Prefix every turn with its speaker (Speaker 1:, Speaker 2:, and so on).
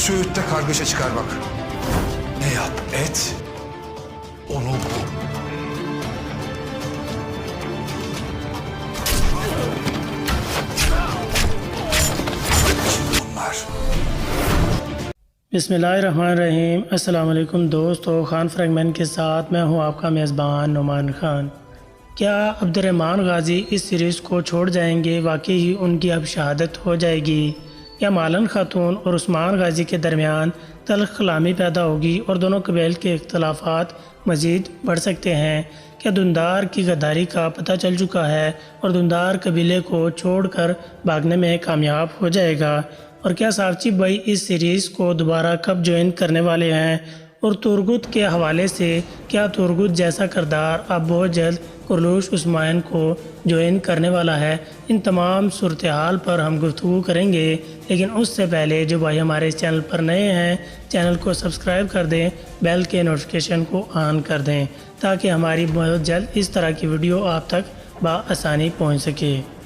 Speaker 1: Söğüt'te kargaşa çıkar bak. Ne yap et, onu bul. Bunlar.
Speaker 2: बिस्मिल्लाहिर्रहमानिर्रहीम। अस्सलाम वालेकुम दोस्तों, खान फ्रैगमेंट के साथ मैं हूं आपका मेज़बान नुमान खान। क्या अब्दुर्रहमान गाजी इस सीरीज़ को छोड़ जाएंगे? वाकई ही उनकी अब शहादत हो जाएगी या मालन खातून और उस्मान गाजी के दरमियान तल्ख कलामी पैदा होगी और दोनों कबील के इख्तलाफात मज़ीद बढ़ सकते हैं? क्या दुंदार की गद्दारी का पता चल चुका है और दुंदार कबीले को छोड़कर भागने में कामयाब हो जाएगा? और क्या सावची भाई इस सीरीज़ को दोबारा कब ज्वाइन करने वाले हैं? और तुरगुत के हवाले से क्या तुरगुत जैसा किरदार अब बहुत जल्द कुरलूश उस्मान को ज्वाइन करने वाला है? इन तमाम सूरत हाल पर हम गुफ्तगू करेंगे, लेकिन उससे पहले जो भाई हमारे इस चैनल पर नए हैं, चैनल को सब्सक्राइब कर दें, बेल के नोटिफिकेशन को ऑन कर दें ताकि हमारी बहुत जल्द इस तरह की वीडियो आप तक बआसानी पहुँच सके।